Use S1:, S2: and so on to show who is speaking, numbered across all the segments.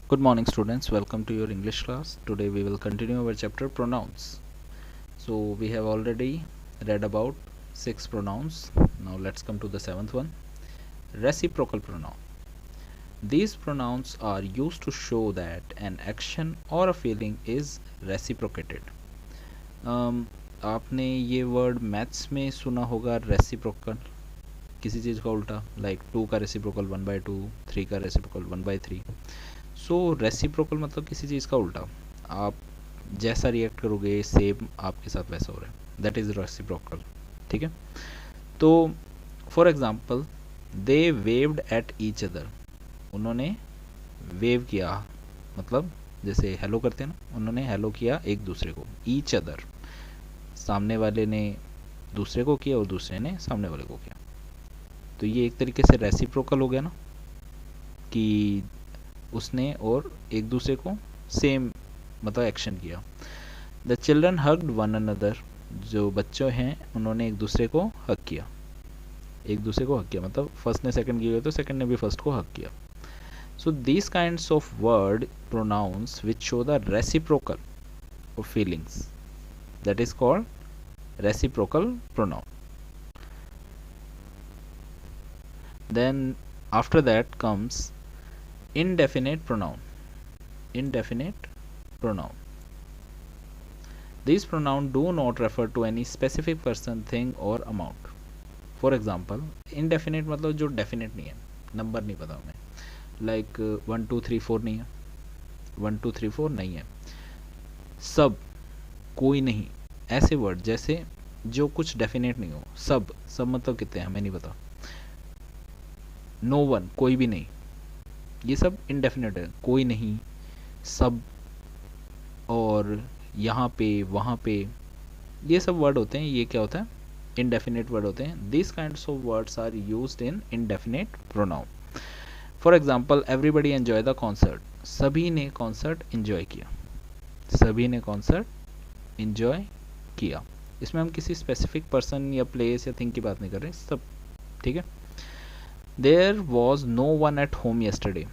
S1: Good morning students, welcome to your English class. Today we will continue our chapter pronouns. So we have already read about 6 pronouns. Now let's come to the 7th one, reciprocal pronoun. These pronouns are used to show that an action or a feeling is reciprocated. आपने ये word maths में सुना होगा reciprocal, किसी चीज़ का उल्टा, like 2 का reciprocal 1/2, 3 का रेसिप्रोकल 1/3. सो रेसिप्रोकल मतलब किसी चीज़ का उल्टा, आप जैसा रिएक्ट करोगे सेम आपके साथ वैसा हो रहा है, दैट इज़ रेसिप्रोकल. ठीक है, तो for example they waived at each other, उन्होंने वेव किया, मतलब जैसे हेलो करते हैं ना, उन्होंने हेलो किया एक दूसरे को. ईच अदर, सामने वाले ने दूसरे को किया और दूसरे ने सामने वाले को किया. तो ये एक तरीके से रेसिप्रोकल हो गया ना, कि उसने और एक दूसरे को सेम मतलब एक्शन किया. The children hugged one another, जो बच्चे हैं उन्होंने एक दूसरे को हक किया, एक दूसरे को हक किया मतलब फर्स्ट ने सेकंड किया तो सेकंड ने भी फर्स्ट को हक किया. So these kinds of word pronouns which show the reciprocal of feelings, that is called reciprocal pronoun. Then after that comes indefinite pronoun. Indefinite pronoun. These pronouns do not refer to any specific person, thing or amount. For example, indefinite मतलब जो definite नहीं है, number नहीं पता हमें, like 1 2 3 4 नहीं है, 1 2 3 4 नहीं है. सब, कोई नहीं, ऐसे वर्ड जैसे जो कुछ डेफिनेट नहीं हो. सब, सब मतलब कितने हमें नहीं पता. नो वन, कोई भी नहीं, ये सब इनडेफिनेट है. कोई नहीं, सब, और यहाँ पे, वहाँ पे, ये सब वर्ड होते हैं. ये क्या होता है, इनडेफिनेट वर्ड होते हैं. This kinds of words are used in indefinite pronoun. For example everybody enjoy the concert, सभी ने कॉन्सर्ट एंजॉय किया, सभी ने कॉन्सर्ट एंजॉय किया. इसमें हम किसी स्पेसिफिक पर्सन या प्लेस या थिंग की बात नहीं कर रहे, सब. ठीक है. There was no one at home yesterday.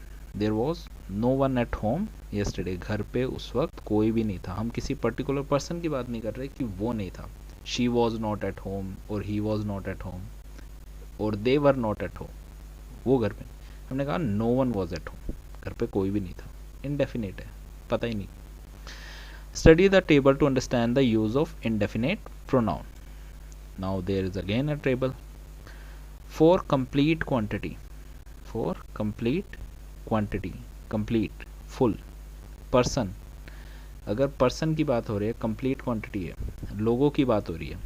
S1: There was no one at home yesterday. घर पे उस वक्त कोई भी नहीं था. हम किसी पर्टिकुलर पर्सन की बात नहीं कर रहे कि वो नहीं था. She was not at home और he was not at home और they were not at home. वो घर पे, हमने कहा no one was at home, घर पे कोई भी नहीं था. Indefinite है, पता ही नहीं. Study the table to understand the use of indefinite pronoun. Now there is again a table. For complete quantity, for complete quantity, complete, full. person, अगर person की बात हो रही है, complete quantity है, लोगों की बात हो रही है,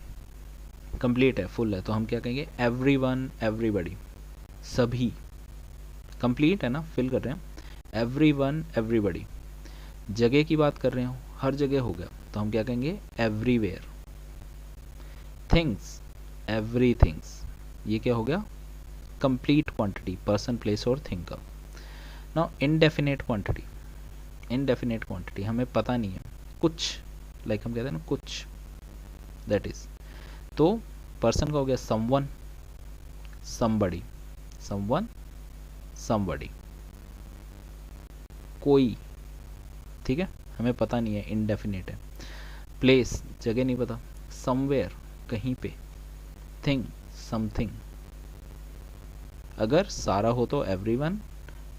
S1: complete है, full है, तो हम क्या कहेंगे, everyone, everybody, सभी. complete है ना, fill कर रहे हैं. everyone, everybody. जगह की बात कर रहे हो, हर जगह हो गया, तो हम क्या कहेंगे, everywhere. things, everythings, ये क्या हो गया, कंप्लीट क्वांटिटी, पर्सन, प्लेस और थिंग का. Now indefinite quantity, indefinite quantity हमें पता नहीं है, कुछ, लाइक हम कहते हैं ना कुछ, दैट इज. तो पर्सन का हो गया समवन, समबडी, समवन, समबडी, कोई. ठीक है, हमें पता नहीं है, इनडेफिनेट है. प्लेस, जगह नहीं पता, समवेयर, कहीं पे. Thing, something. अगर सारा हो तो एवरीवन,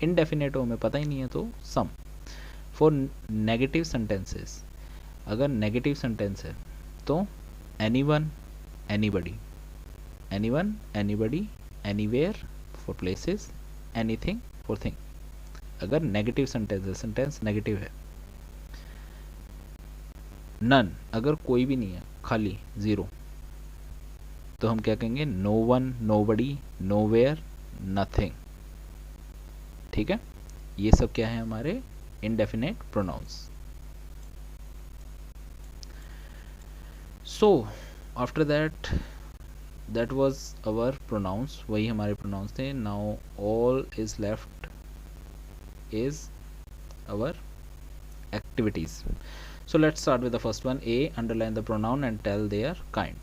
S1: इनडेफिनेट हो, हमें पता ही नहीं है, तो सम. फॉर नेगेटिव सेंटेंसेस, अगर नेगेटिव सेंटेंस है तो anyone, anybody, anyone, anybody, anywhere for places, anything for thing. अगर नेगेटिव सेंटेंस है, सेंटेंस नेगेटिव है. नन, अगर कोई भी नहीं है, खाली, जीरो, तो हम क्या कहेंगे, no one, nobody, nowhere, nothing. ठीक है, ये सब क्या है हमारे indefinite pronouns. So after that was our pronouns, वही हमारे प्रोनाउंस थे. Now all is left is our activities. So let's start with the first one. A, underline the pronoun and tell their kind.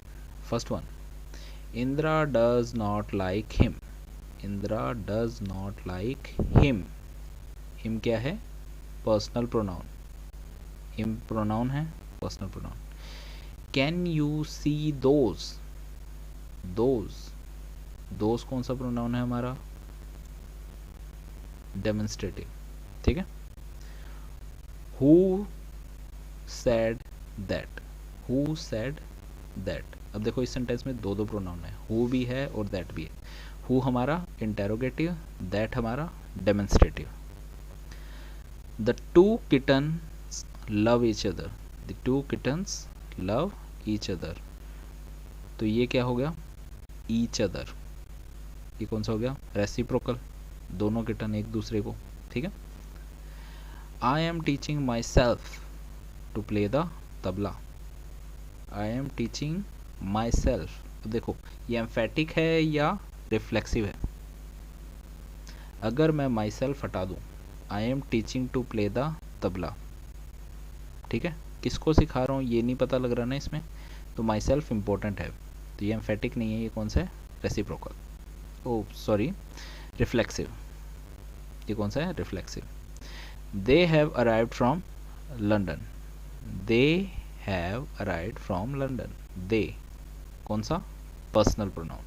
S1: First one, Indra does not like him. Indra does not like him. Him क्या है, personal pronoun, him pronoun है, personal pronoun. Can you see those, those कौन सा pronoun है हमारा, demonstrative, ठीक है। Who said that, who said that. अब देखो इस सेंटेंस में दो दो प्रोनाउन है, हु भी है और दैट भी है। हु हमारा इंटेरोगेटिव, दैट हमारा demonstrative. The two kittens love each other, the two kittens love each other. तो ये क्या हो गया, ईच अदर, ये कौन सा हो गया, रेसिप्रोकल, दोनों किटन एक दूसरे को, ठीक है। I am teaching myself to play the tabla, I am teaching myself. अब देखो ये एम्फेटिक है या रिफ्लेक्सिव है। अगर मैं माई सेल्फ हटा दूँ, I am teaching to play the tabla, ठीक है, किसको सिखा रहा हूँ ये नहीं पता लग रहा ना इसमें, तो माई सेल्फ इम्पोर्टेंट है, तो ये एम्फेटिक नहीं है, ये कौन सा है, रेसिप्रोकल, ओ सॉरी रिफ्लेक्सिव, ये कौन सा है, reflexive. They have arrived from London, they have arrived from London, they कौन सा, personal pronoun.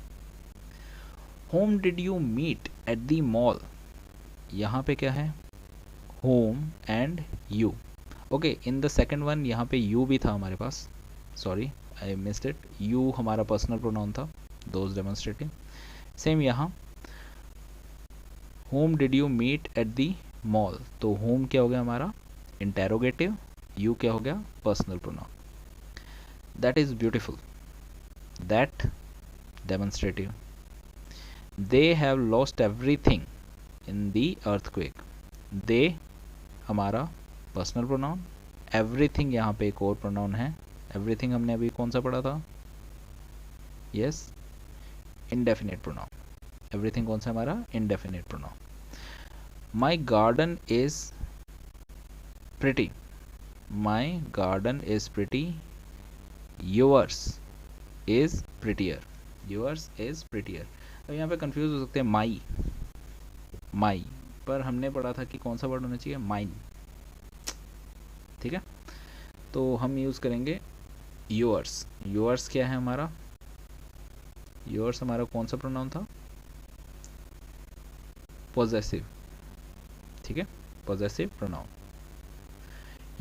S1: Whom did you meet at the mall, यहाँ पे क्या है, whom and you, okay. In the second one यहाँ पे यू भी था हमारे पास, sorry I missed it, you हमारा पर्सनल प्रोनाउन था, दोज डेमोन्स्ट्रेटिव। सेम यहाँ whom did you meet at the mall, तो होम क्या हो गया हमारा इंटेरोगेटिव, यू क्या हो गया personal pronoun. That is beautiful, that demonstrative. They have lost everything in the earthquake, they हमारा पर्सनल प्रोनाउन, एवरीथिंग यहाँ पे एक और प्रोनाउन है, एवरीथिंग हमने अभी कौन सा पढ़ा था, यस इंडेफिनिट प्रोनाउन, एवरीथिंग कौन सा हमारा indefinite pronoun. My garden is pretty, my garden is pretty, yours is prettier, yours is prettier. अब यहाँ पे कंफ्यूज हो सकते हैं, माई माई पर हमने पढ़ा था कि कौन सा वर्ड होना चाहिए, माइन, ठीक है, तो हम यूज़ करेंगे योर्स। योर्स क्या है हमारा, योर्स हमारा कौन सा प्रोनाउन था, पॉजेसिव, ठीक है, possessive pronoun.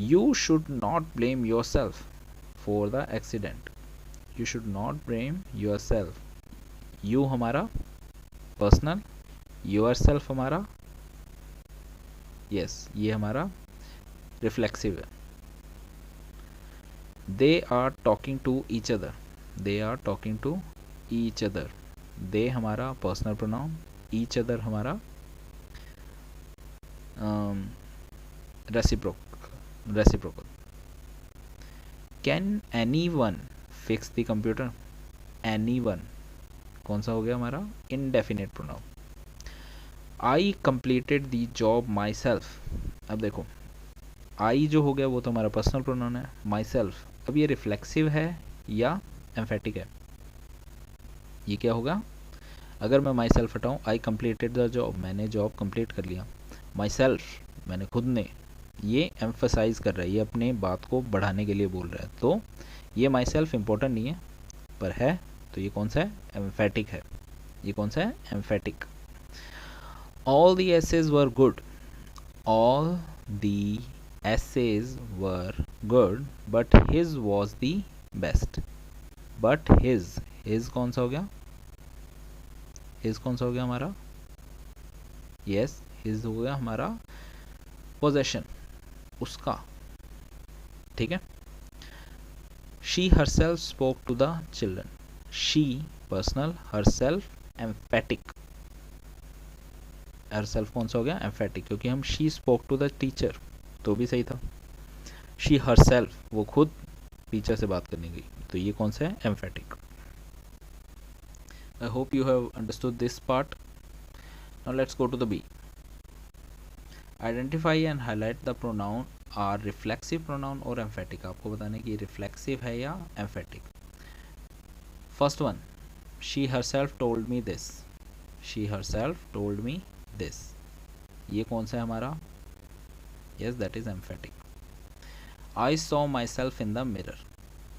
S1: You should not blame yourself for the accident, you should not blame yourself, you हमारा पर्सनल, योर सेल्फ हमारा यस ये हमारा रिफ्लेक्सिव है। They are talking to each other, they are talking to each other, they हमारा personal pronoun, each other हमारा reciprocal. Can anyone fix the computer, anyone कौन सा हो गया हमारा indefinite pronoun. I completed the job my self, अब देखो आई जो हो गया वो तो हमारा पर्सनल प्रोनाउन है, माई सेल्फ अब ये रिफ्लेक्सिव है या एम्फेटिक है, ये क्या होगा, अगर मैं माई सेल्फ हटाऊँ, आई कंप्लीटेड द जॉब मैंने जॉब कंप्लीट कर लिया, माई सेल्फ मैंने खुद ने, ये एम्फसाइज कर रहा है, ये अपने बात को बढ़ाने के लिए बोल रहा है, तो ये माई सेल्फ इम्पोर्टेंट नहीं है पर है, तो ये कौन सा है एम्फेटिक है, ये कौन सा है emphatic. All the essays were good, all the essays were good but his was the best, but his कौन सा हो गया, हिज कौन सा हो गया हमारा, यस हिज हो गया हमारा पोजेशन, उसका, ठीक है। She herself spoke to the children, she personal, herself emphatic, herself कौन सा हो गया एम्फेटिक, क्योंकि हम she spoke to the teacher तो भी सही था, शी हरसेल्फ वो खुद टीचर से बात करने गई, तो ये कौन सा है emphatic. I hope you have understood this part. Now let's go to the B. Identify and highlight the pronoun or reflexive pronoun और एम्फेटिक, आपको बताने कि रिफ्लेक्सिव है या emphatic. First one, she herself told me this, she herself told me this, ये कौन सा है हमारा Yes, that is emphatic. I saw myself in the mirror.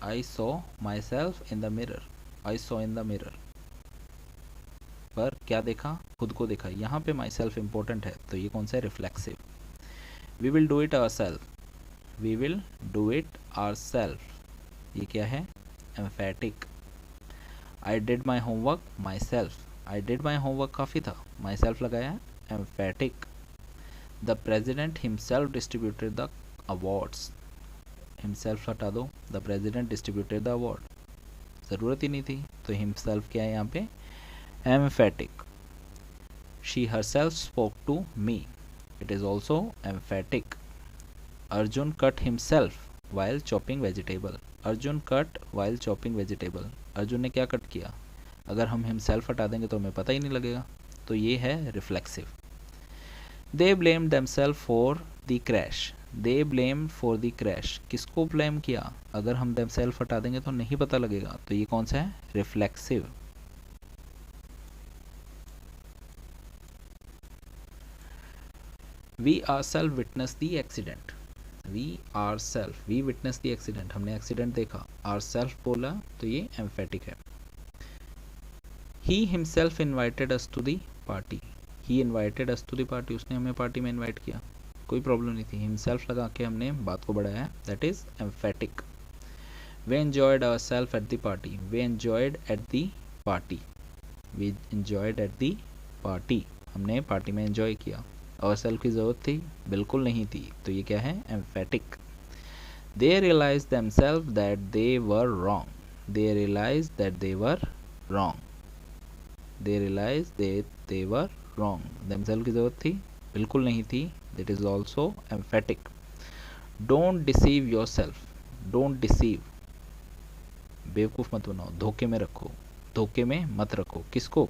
S1: I saw myself in the mirror. I saw in the mirror. पर क्या देखा? खुद को देखा. यहाँ पे myself important है, तो ये कौन सा है? Reflexive. We will do it ourselves. We will do it ourselves. ये क्या है? Emphatic. I did my homework myself. I did my homework काफ़ी था. Myself लगाया है. Emphatic. The president himself distributed the awards. Himself हटा दो. The president distributed the award. ज़रूरत ही नहीं थी, तो himself क्या है यहाँ पे? Emphatic. She herself spoke to me. It is also emphatic. Arjun cut himself while chopping vegetable. Arjun cut while chopping vegetable. Arjun ने क्या कट किया? अगर हम himself हटा देंगे तो हमें पता ही नहीं लगेगा, तो ये है reflexive. They blamed themselves for the crash. They blamed for the crash. किसको ब्लेम किया? अगर हम themselves हटा देंगे तो नहीं पता लगेगा, तो ये कौन सा है? Reflexive. We ourselves witnessed the accident. We ourselves, we witnessed the accident. हमने एक्सीडेंट देखा. Ourselves बोला तो ये emphatic है. He himself invited us to the party. He invited us to the party. उसने हमें पार्टी में इन्वाइट किया. कोई प्रॉब्लम नहीं थी. Himself लगा के हमने बात को बढ़ाया है. That is emphatic. We enjoyed ourselves at the party. We enjoyed at the party. We enjoyed at the party. हमने पार्टी में एंजॉय किया. ourselves की ज़रूरत थी? बिल्कुल नहीं थी, तो ये क्या है? emphatic. They realized themselves that they were wrong. They realized that they were wrong. They realized that they were wrong. themselves की ज़रूरत थी? बिल्कुल नहीं थी. That is also emphatic. Don't deceive yourself. Don't deceive. बेवकूफ़ मत बनाओ, धोखे में रखो. धोखे में मत रखो. किसको?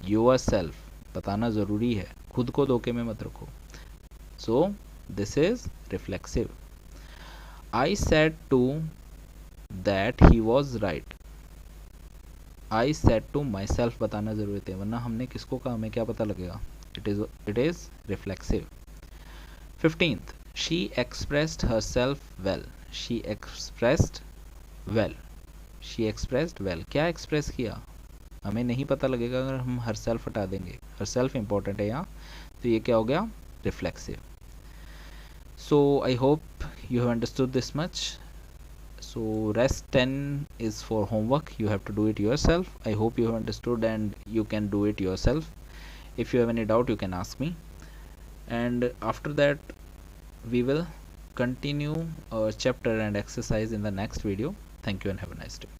S1: yourself. बताना ज़रूरी है, खुद को धोखे में मत रखो. So this is reflexive. I said to that he was right. I said to myself बताना ज़रूरी है, वरना हमने किसको कहा, हमें क्या पता लगेगा. It is reflexive. 15th, she expressed her self well. She expressed well. She expressed well. क्या एक्सप्रेस किया? हमें नहीं पता लगेगा अगर हम हर सेल्फ हटा देंगे. हर सेल्फ इंपॉर्टेंट है यहाँ, तो ये क्या हो गया? Reflexive. So I hope you have understood this much. So rest 10 is for homework. You have to do it yourself. I hope you have understood and you can do it yourself. If you have any doubt, you can ask me. And after that, we will continue our chapter and exercise in the next video. Thank you and have a nice day.